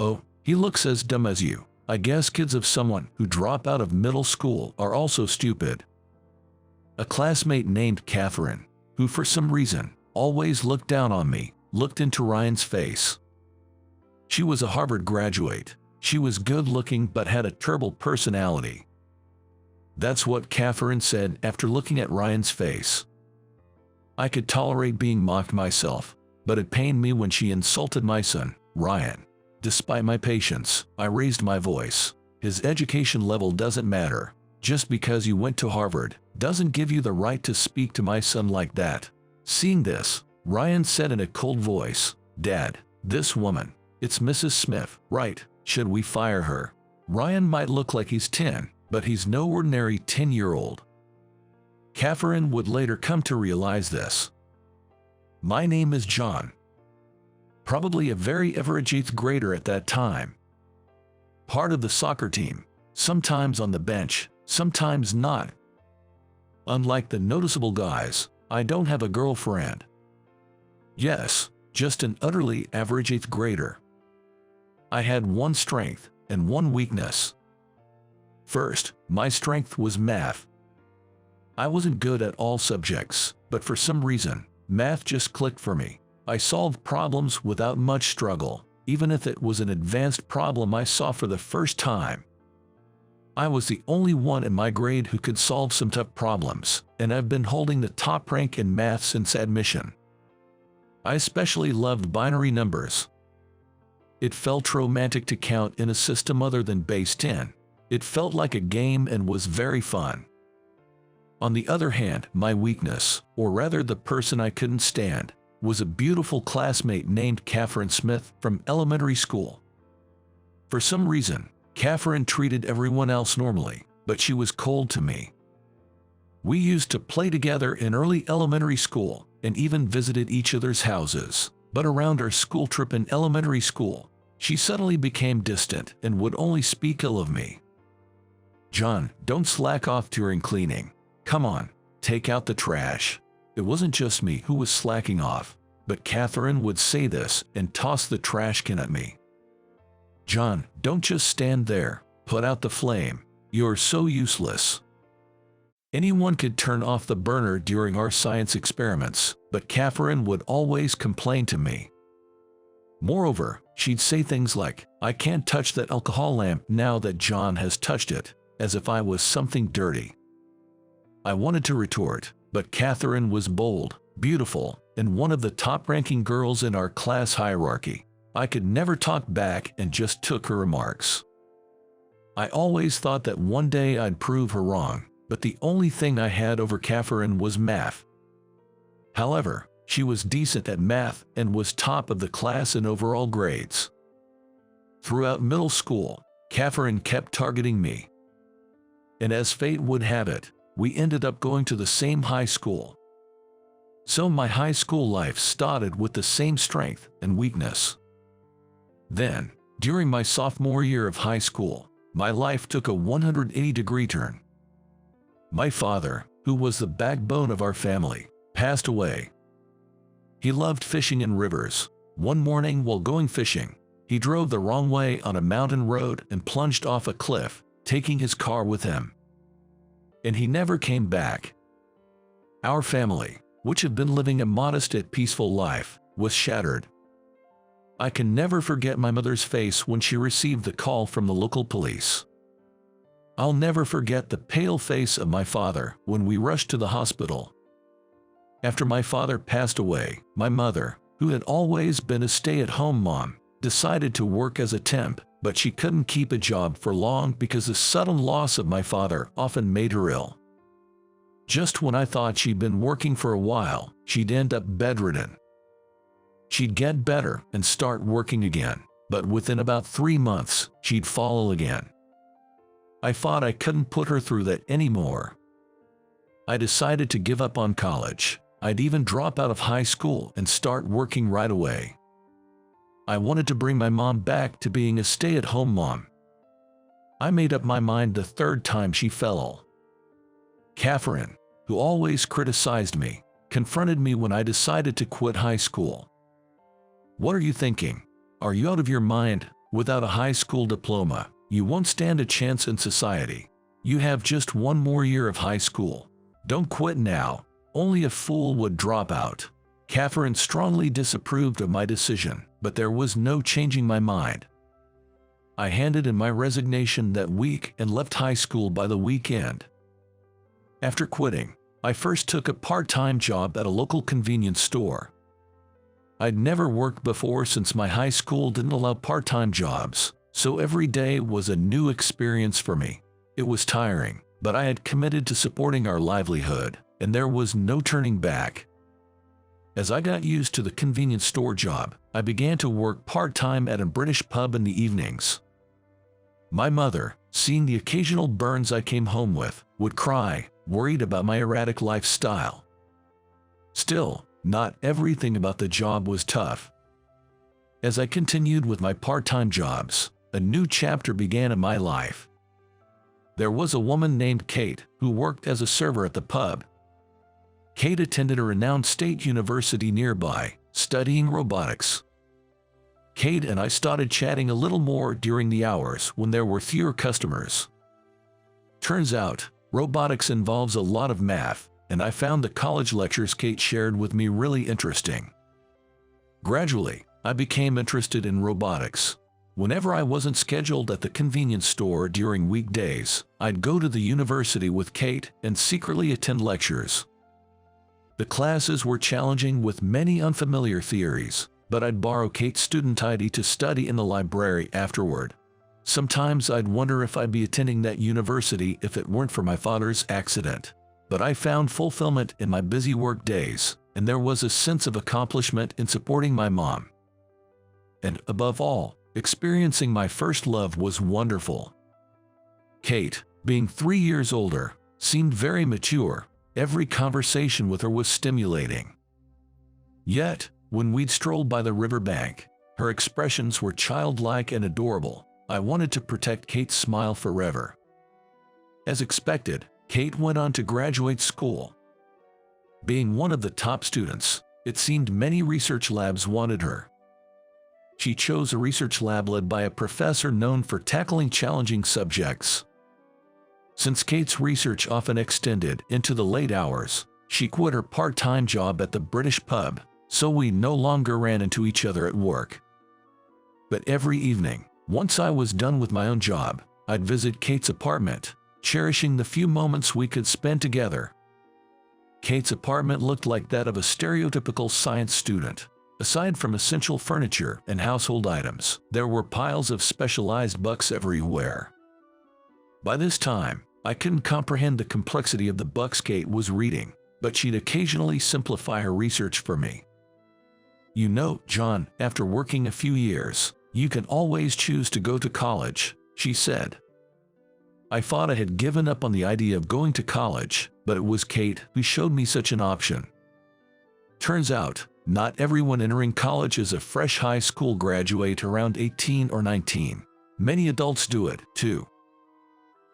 "Oh, he looks as dumb as you. I guess kids of someone who drop out of middle school are also stupid." A classmate named Catherine, who for some reason always looked down on me, looked into Ryan's face. She was a Harvard graduate. She was good-looking but had a terrible personality. That's what Catherine said after looking at Ryan's face. I could tolerate being mocked myself, but it pained me when she insulted my son, Ryan. Despite my patience, I raised my voice. His education level doesn't matter. Just because you went to Harvard doesn't give you the right to speak to my son like that. Seeing this, Ryan said in a cold voice, "Dad, this woman, it's Mrs. Smith, right? Should we fire her?" Ryan might look like he's 10, but he's no ordinary 10-year-old. Catherine would later come to realize this. My name is John. Probably a very average 8th grader at that time. Part of the soccer team, sometimes on the bench, sometimes not. Unlike the noticeable guys, I don't have a girlfriend. Yes, just an utterly average 8th grader. I had one strength and one weakness. First, my strength was math. I wasn't good at all subjects, but for some reason, math just clicked for me. I solved problems without much struggle, even if it was an advanced problem I saw for the first time. I was the only one in my grade who could solve some tough problems, and I've been holding the top rank in math since admission. I especially loved binary numbers. It felt romantic to count in a system other than base 10. It felt like a game and was very fun. On the other hand, my weakness, or rather the person I couldn't stand, was a beautiful classmate named Catherine Smith from elementary school. For some reason, Catherine treated everyone else normally, but she was cold to me. We used to play together in early elementary school and even visited each other's houses, but around our school trip in elementary school, she suddenly became distant and would only speak ill of me. "John, don't slack off during cleaning. Come on, take out the trash." It wasn't just me who was slacking off, but Catherine would say this and toss the trash can at me. "John, don't just stand there. Put out the flame. You're so useless." Anyone could turn off the burner during our science experiments, but Catherine would always complain to me. Moreover, she'd say things like, "I can't touch that alcohol lamp now that John has touched it," as if I was something dirty. I wanted to retort, but Catherine was bold, beautiful, and one of the top-ranking girls in our class hierarchy. I could never talk back and just took her remarks. I always thought that one day I'd prove her wrong, but the only thing I had over Catherine was math. However, she was decent at math and was top of the class in overall grades. Throughout middle school, Catherine kept targeting me. And as fate would have it, we ended up going to the same high school. So my high school life started with the same strength and weakness. Then, during my sophomore year of high school, my life took a 180-degree turn. My father, who was the backbone of our family, passed away. He loved fishing in rivers. One morning while going fishing, he drove the wrong way on a mountain road and plunged off a cliff, taking his car with him. And he never came back. Our family, which had been living a modest yet peaceful life, was shattered. I can never forget my mother's face when she received the call from the local police. I'll never forget the pale face of my father when we rushed to the hospital. After my father passed away, my mother, who had always been a stay-at-home mom, decided to work as a temp, but she couldn't keep a job for long because the sudden loss of my father often made her ill. Just when I thought she'd been working for a while, she'd end up bedridden. She'd get better and start working again, but within about 3 months, she'd fall ill again. I thought I couldn't put her through that anymore. I decided to give up on college. I'd even drop out of high school and start working right away. I wanted to bring my mom back to being a stay-at-home mom. I made up my mind the 3rd time she fell ill. Catherine, who always criticized me, confronted me when I decided to quit high school. "What are you thinking? Are you out of your mind? Without a high school diploma, you won't stand a chance in society. You have just one more year of high school. Don't quit now. Only a fool would drop out. Catherine strongly disapproved of my decision, but there was no changing my mind. I handed in my resignation that week and left high school by the weekend. After quitting, I first took a part-time job at a local convenience store. I'd never worked before since my high school didn't allow part-time jobs, so every day was a new experience for me. It was tiring, but I had committed to supporting our livelihood, and there was no turning back. As I got used to the convenience store job, I began to work part-time at a British pub in the evenings. My mother, seeing the occasional burns I came home with, would cry, worried about my erratic lifestyle. Still, not everything about the job was tough. As I continued with my part-time jobs, a new chapter began in my life. There was a woman named Kate who worked as a server at the pub. Kate attended a renowned state university nearby, studying robotics. Kate and I started chatting a little more during the hours when there were fewer customers. Turns out, robotics involves a lot of math, and I found the college lectures Kate shared with me really interesting. Gradually, I became interested in robotics. Whenever I wasn't scheduled at the convenience store during weekdays, I'd go to the university with Kate and secretly attend lectures. The classes were challenging with many unfamiliar theories, but I'd borrow Kate's student ID to study in the library afterward. Sometimes I'd wonder if I'd be attending that university if it weren't for my father's accident. But I found fulfillment in my busy work days, and there was a sense of accomplishment in supporting my mom. And above all, experiencing my first love was wonderful. Kate, being 3 years older, seemed very mature. Every conversation with her was stimulating. Yet, when we'd strolled by the riverbank, her expressions were childlike and adorable. I wanted to protect Kate's smile forever. As expected, Kate went on to graduate school. Being one of the top students, it seemed many research labs wanted her. She chose a research lab led by a professor known for tackling challenging subjects. Since Kate's research often extended into the late hours, she quit her part-time job at the British pub, so we no longer ran into each other at work. But every evening, once I was done with my own job, I'd visit Kate's apartment, cherishing the few moments we could spend together. Kate's apartment looked like that of a stereotypical science student. Aside from essential furniture and household items, there were piles of specialized books everywhere. By this time, I couldn't comprehend the complexity of the books Kate was reading, but she'd occasionally simplify her research for me. "You know, John, after working a few years, you can always choose to go to college," she said. I thought I had given up on the idea of going to college, but it was Kate who showed me such an option. Turns out, not everyone entering college is a fresh high school graduate around 18 or 19. Many adults do it, too.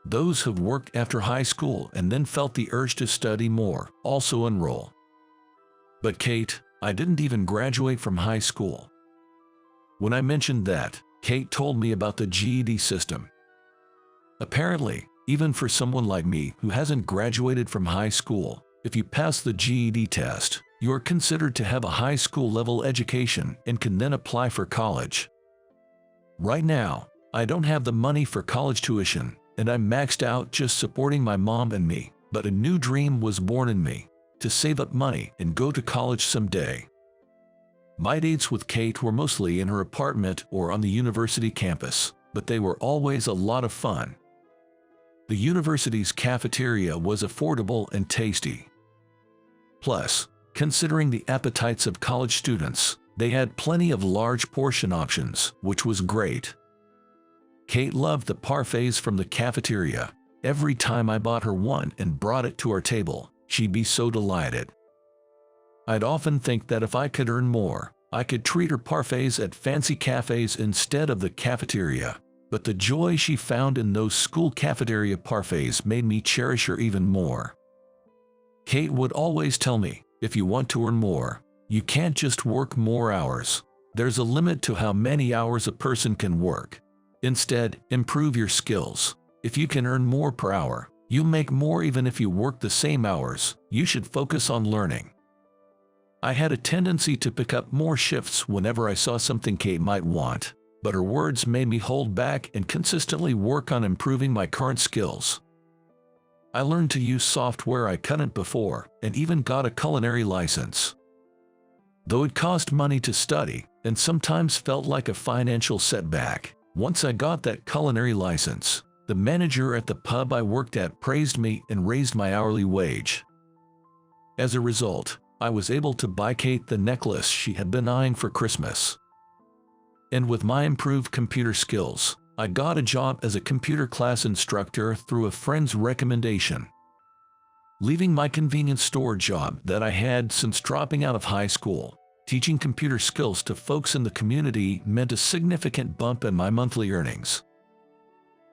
Those who've worked after high school and then felt the urge to study more also enroll. But Kate, I didn't even graduate from high school. When I mentioned that, Kate told me about the GED system. Apparently, even for someone like me who hasn't graduated from high school, if you pass the GED test, you are considered to have a high school level education and can then apply for college. Right now, I don't have the money for college tuition, and I'm maxed out just supporting my mom and me, but a new dream was born in me, to save up money and go to college someday. My dates with Kate were mostly in her apartment or on the university campus, but they were always a lot of fun. The university's cafeteria was affordable and tasty. Plus, considering the appetites of college students, they had plenty of large portion options, which was great. Kate loved the parfaits from the cafeteria. Every time I bought her one and brought it to our table, she'd be so delighted. I'd often think that if I could earn more, I could treat her parfaits at fancy cafes instead of the cafeteria. But the joy she found in those school cafeteria parfaits made me cherish her even more. Kate would always tell me, if you want to earn more, you can't just work more hours. there's a limit to how many hours a person can work. Instead, improve your skills. If you can earn more per hour, you make more even if you work the same hours. You should focus on learning. I had a tendency to pick up more shifts whenever I saw something Kate might want, but her words made me hold back and consistently work on improving my current skills. I learned to use software I couldn't before, and even got a culinary license. Though it cost money to study, and sometimes felt like a financial setback, once I got that culinary license, the manager at the pub I worked at praised me and raised my hourly wage. As a result, I was able to buy Kate the necklace she had been eyeing for Christmas. And with my improved computer skills, I got a job as a computer class instructor through a friend's recommendation. Leaving my convenience store job that I had since dropping out of high school, teaching computer skills to folks in the community meant a significant bump in my monthly earnings.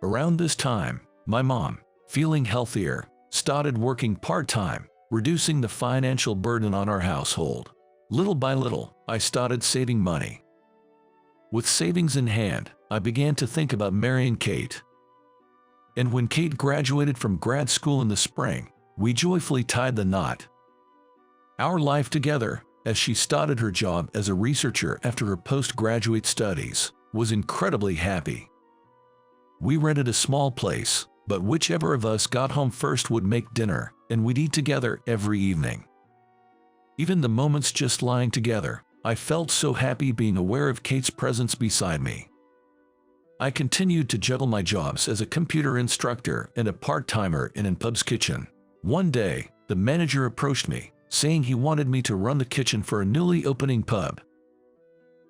Around this time, my mom, feeling healthier, started working part-time, reducing the financial burden on our household. Little by little, I started saving money. With savings in hand, I began to think about marrying Kate. And when Kate graduated from grad school in the spring, we joyfully tied the knot. Our life together, as she started her job as a researcher after her postgraduate studies, was incredibly happy. We rented a small place, but whichever of us got home first would make dinner, and we'd eat together every evening. Even the moments just lying together, I felt so happy being aware of Kate's presence beside me. I continued to juggle my jobs as a computer instructor and a part-timer in a pub's kitchen. One day, the manager approached me, saying he wanted me to run the kitchen for a newly opening pub.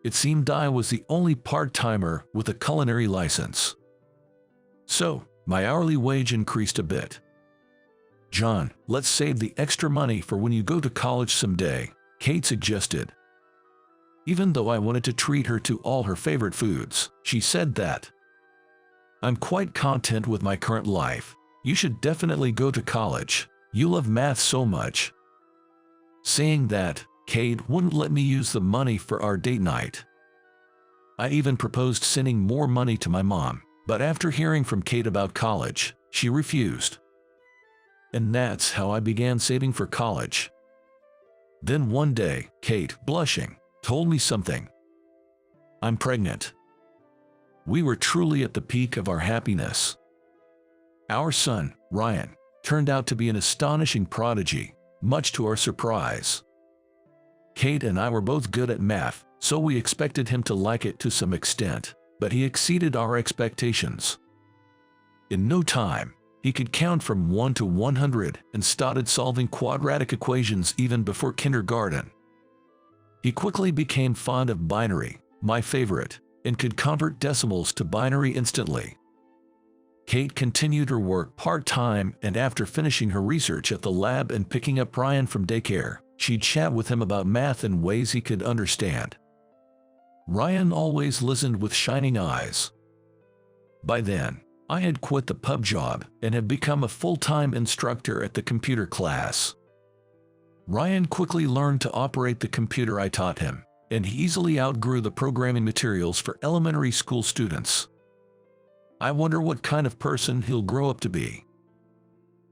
It seemed I was the only part-timer with a culinary license. So, my hourly wage increased a bit. "John, let's save the extra money for when you go to college someday," Kate suggested. Even though I wanted to treat her to all her favorite foods, she said that, "I'm quite content with my current life. You should definitely go to college. You love math so much." Saying that, Kate wouldn't let me use the money for our date night. I even proposed sending more money to my mom, but after hearing from Kate about college, she refused. And that's how I began saving for college. Then one day, Kate, blushing, told me something. "I'm pregnant." We were truly at the peak of our happiness. Our son, Ryan, turned out to be an astonishing prodigy, much to our surprise. Kate and I were both good at math, so we expected him to like it to some extent, but he exceeded our expectations. In no time, he could count from 1 to 100 and started solving quadratic equations even before kindergarten. He quickly became fond of binary, my favorite, and could convert decimals to binary instantly. Kate continued her work part-time, and after finishing her research at the lab and picking up Ryan from daycare, she'd chat with him about math in ways he could understand. Ryan always listened with shining eyes. By then, I had quit the pub job and had become a full-time instructor at the computer class. Ryan quickly learned to operate the computer I taught him, and he easily outgrew the programming materials for elementary school students. I wonder what kind of person he'll grow up to be.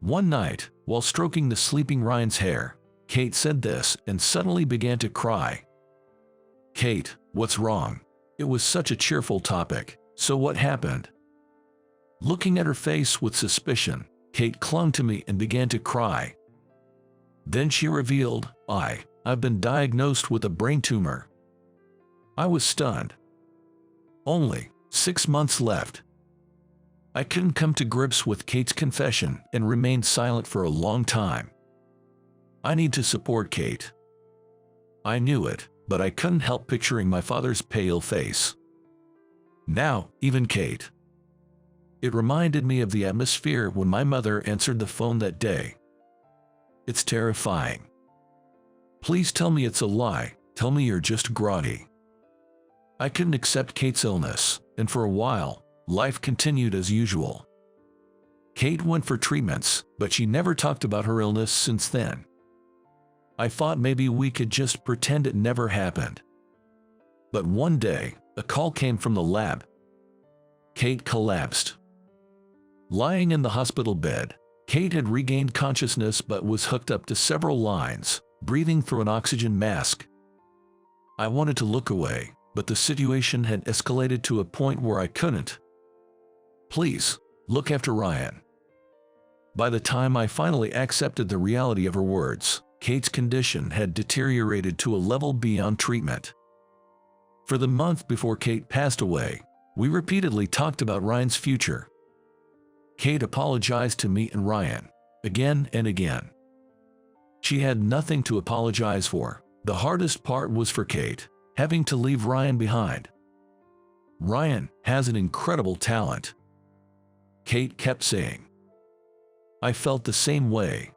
One night, while stroking the sleeping Ryan's hair, Kate said this and suddenly began to cry. "Kate, what's wrong?" It was such a cheerful topic, so what happened? Looking at her face with suspicion, Kate clung to me and began to cry. Then she revealed, I've been diagnosed with a brain tumor. I was stunned. Only 6 months left. I couldn't come to grips with Kate's confession and remained silent for a long time. I need to support Kate. I knew it, but I couldn't help picturing my father's pale face. Now, even Kate. It reminded me of the atmosphere when my mother answered the phone that day. It's terrifying. Please tell me it's a lie. Tell me you're just groggy. I couldn't accept Kate's illness, and for a while, life continued as usual. Kate went for treatments, but she never talked about her illness since then. I thought maybe we could just pretend it never happened. But one day, a call came from the lab. Kate collapsed. Lying in the hospital bed, Kate had regained consciousness but was hooked up to several lines, breathing through an oxygen mask. I wanted to look away, but the situation had escalated to a point where I couldn't. Please, look after Ryan. By the time I finally accepted the reality of her words, Kate's condition had deteriorated to a level beyond treatment. For the month before Kate passed away, we repeatedly talked about Ryan's future. Kate apologized to me and Ryan, again and again. She had nothing to apologize for. The hardest part was for Kate, having to leave Ryan behind. Ryan has an incredible talent, Kate kept saying. I felt the same way.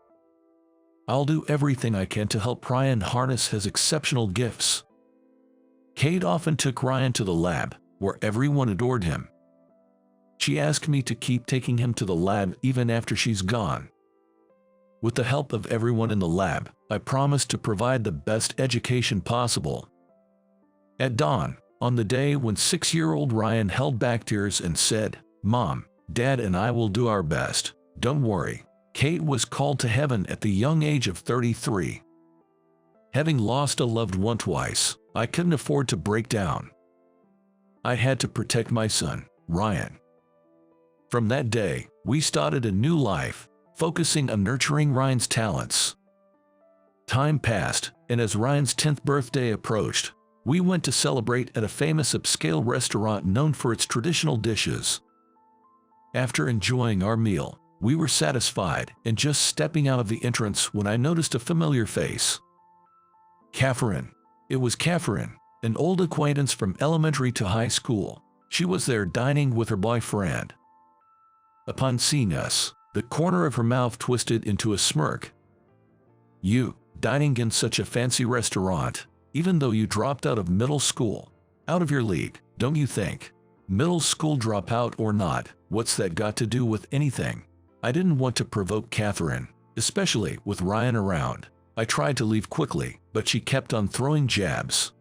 I'll do everything I can to help Ryan harness his exceptional gifts. Kate often took Ryan to the lab, where everyone adored him. She asked me to keep taking him to the lab even after she's gone. With the help of everyone in the lab, I promised to provide the best education possible. At dawn, on the day when 6-year-old Ryan held back tears and said, "Mom, Dad and I will do our best, don't worry," Kate was called to heaven at the young age of 33. Having lost a loved one twice, I couldn't afford to break down. I had to protect my son, Ryan. From that day, we started a new life, focusing on nurturing Ryan's talents. Time passed, and as Ryan's 10th birthday approached, we went to celebrate at a famous upscale restaurant known for its traditional dishes. After enjoying our meal, we were satisfied and just stepping out of the entrance when I noticed a familiar face. Catherine. It was Catherine, an old acquaintance from elementary to high school. She was there dining with her boyfriend. Upon seeing us, the corner of her mouth twisted into a smirk. "You, dining in such a fancy restaurant, even though you dropped out of middle school. Out of your league, don't you think? Middle school dropout or not, what's that got to do with anything?" I didn't want to provoke Catherine, especially with Ryan around. I tried to leave quickly, but she kept on throwing jabs.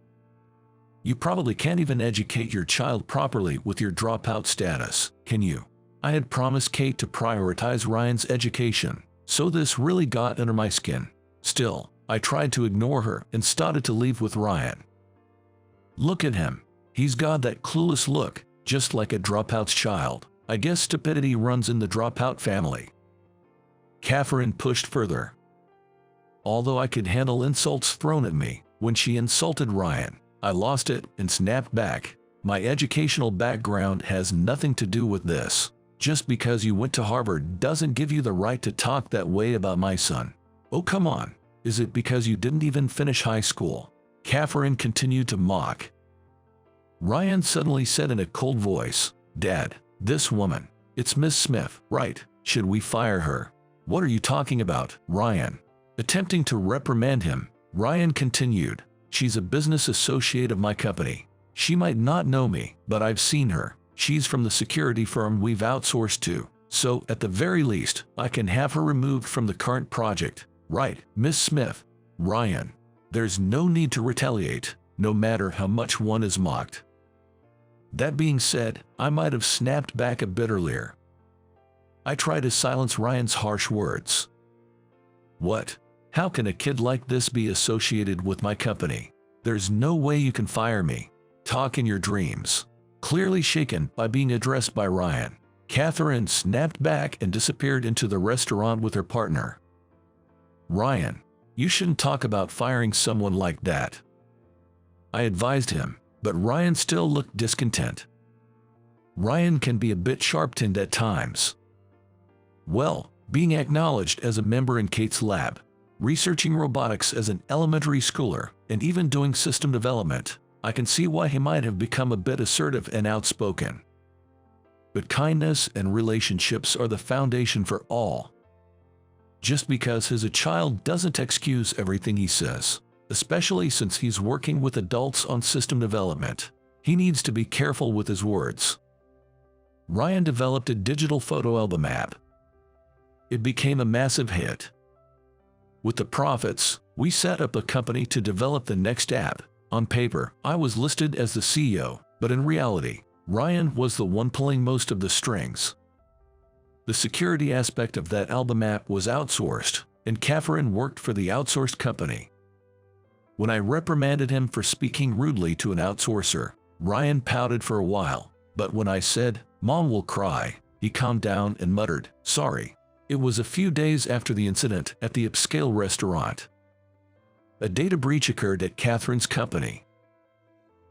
"You probably can't even educate your child properly with your dropout status, can you?" I had promised Kate to prioritize Ryan's education, so this really got under my skin. Still, I tried to ignore her and started to leave with Ryan. "Look at him. He's got that clueless look, just like a dropout's child. I guess stupidity runs in the dropout family." Catherine pushed further. Although I could handle insults thrown at me, when she insulted Ryan, I lost it and snapped back. "My educational background has nothing to do with this. Just because you went to Harvard doesn't give you the right to talk that way about my son. Oh, come on. Is it because you didn't even finish high school?" Catherine continued to mock. Ryan suddenly said in a cold voice, "Dad, this woman, it's Miss Smith, right? Should we fire her?" "What are you talking about, Ryan?" Attempting to reprimand him, Ryan continued, "She's a business associate of my company. She might not know me, but I've seen her. She's from the security firm we've outsourced to, so at the very least, I can have her removed from the current project. Right, Miss Smith?" "Ryan, there's no need to retaliate, no matter how much one is mocked." That being said, I might have snapped back a bit earlier. I tried to silence Ryan's harsh words. "What? How can a kid like this be associated with my company? There's no way you can fire me. Talk in your dreams." Clearly shaken by being addressed by Ryan, Catherine snapped back and disappeared into the restaurant with her partner. "Ryan, you shouldn't talk about firing someone like that," I advised him, but Ryan still looked discontent. Ryan can be a bit sharp-tongued at times. Well, being acknowledged as a member in Kate's lab, researching robotics as an elementary schooler, and even doing system development, I can see why he might have become a bit assertive and outspoken. But kindness and relationships are the foundation for all. Just because he's a child doesn't excuse everything he says, especially since he's working with adults on system development. He needs to be careful with his words. Ryan developed a digital photo album app. It became a massive hit. With the profits, we set up a company to develop the next app, On paper, I was listed as the CEO, but in reality, Ryan was the one pulling most of the strings. The security aspect of that album app was outsourced, and Catherine worked for the outsourced company. When I reprimanded him for speaking rudely to an outsourcer, Ryan pouted for a while, but when I said, "Mom will cry," he calmed down and muttered, "Sorry." It was a few days after the incident at the upscale restaurant. A data breach occurred at Catherine's company.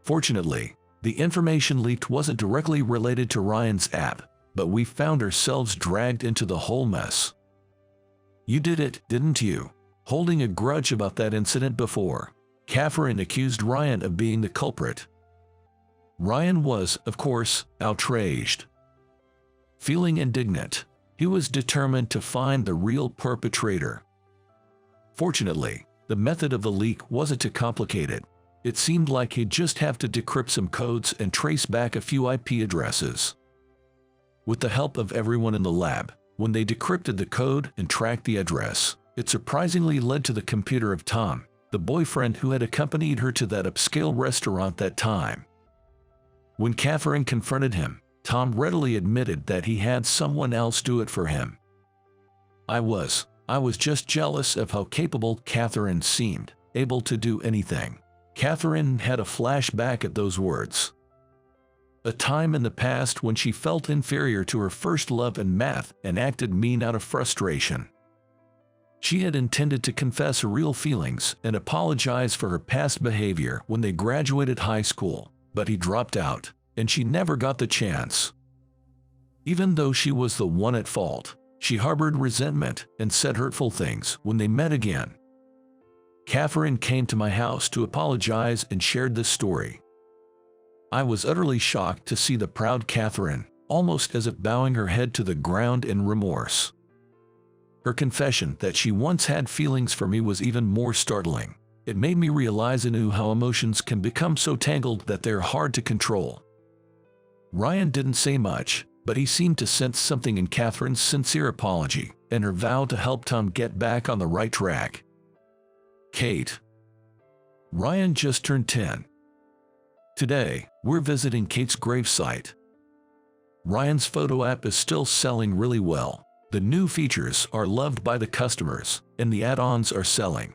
Fortunately, the information leaked wasn't directly related to Ryan's app, but we found ourselves dragged into the whole mess. "You did it, didn't you?" Holding a grudge about that incident before, Catherine accused Ryan of being the culprit. Ryan was, of course, outraged. Feeling indignant, he was determined to find the real perpetrator. Fortunately, the method of the leak wasn't too complicated. It seemed like he'd just have to decrypt some codes and trace back a few IP addresses. With the help of everyone in the lab, when they decrypted the code and tracked the address, it surprisingly led to the computer of Tom, the boyfriend who had accompanied her to that upscale restaurant that time. When Catherine confronted him, Tom readily admitted that he had someone else do it for him. I was just jealous of how capable Catherine seemed, able to do anything. Catherine had a flashback at those words. A time in the past when she felt inferior to her first love in math and acted mean out of frustration. She had intended to confess her real feelings and apologize for her past behavior when they graduated high school, but he dropped out, and she never got the chance. Even though she was the one at fault, she harbored resentment and said hurtful things when they met again. Catherine came to my house to apologize and shared this story. I was utterly shocked to see the proud Catherine, almost as if bowing her head to the ground in remorse. Her confession that she once had feelings for me was even more startling. It made me realize anew how emotions can become so tangled that they're hard to control. Ryan didn't say much, but he seemed to sense something in Catherine's sincere apology and her vow to help Tom get back on the right track. Kate. Ryan just turned 10. Today, we're visiting Kate's gravesite. Ryan's photo app is still selling really well. The new features are loved by the customers, and the add-ons are selling.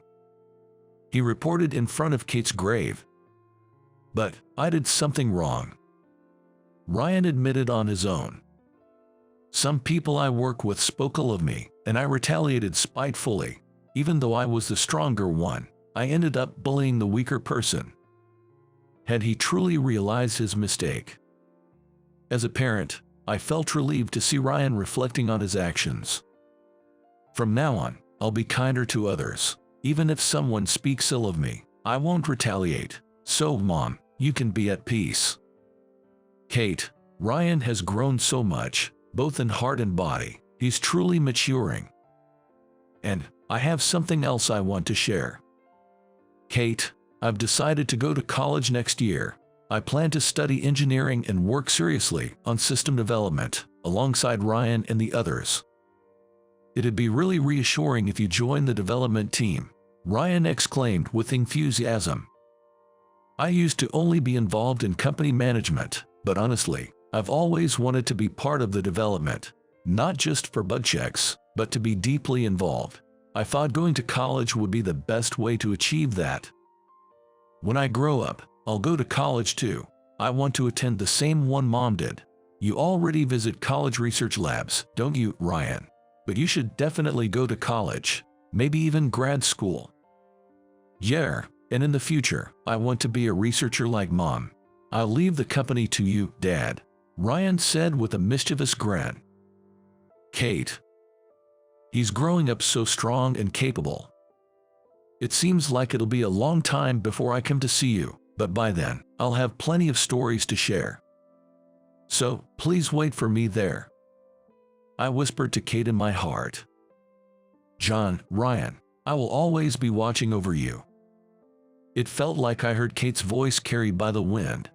He reported in front of Kate's grave. But I did something wrong. Ryan admitted on his own. Some people I work with spoke ill of me, and I retaliated spitefully. Even though I was the stronger one, I ended up bullying the weaker person. Had he truly realized his mistake? As a parent, I felt relieved to see Ryan reflecting on his actions. From now on, I'll be kinder to others. Even if someone speaks ill of me, I won't retaliate. So, Mom, you can be at peace. Kate, Ryan has grown so much, both in heart and body. He's truly maturing. And I have something else I want to share. Kate, I've decided to go to college next year. I plan to study engineering and work seriously on system development, alongside Ryan and the others. It'd be really reassuring if you join the development team, Ryan exclaimed with enthusiasm. I used to only be involved in company management, but honestly, I've always wanted to be part of the development, not just for bug checks, but to be deeply involved. I thought going to college would be the best way to achieve that. When I grow up, I'll go to college too. I want to attend the same one Mom did. You already visit college research labs, don't you, Ryan? But you should definitely go to college, maybe even grad school. Yeah, and in the future, I want to be a researcher like Mom. I'll leave the company to you, Dad, Ryan said with a mischievous grin. Kate. He's growing up so strong and capable. It seems like it'll be a long time before I come to see you, but by then, I'll have plenty of stories to share. So, please wait for me there. I whispered to Kate in my heart. John, Ryan, I will always be watching over you. It felt like I heard Kate's voice carried by the wind.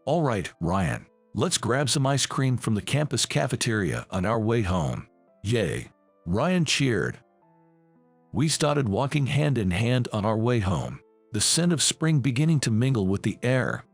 All right, Ryan, let's grab some ice cream from the campus cafeteria on our way home. Yay! Ryan cheered. We started walking hand in hand on our way home. the scent of spring beginning to mingle with the air.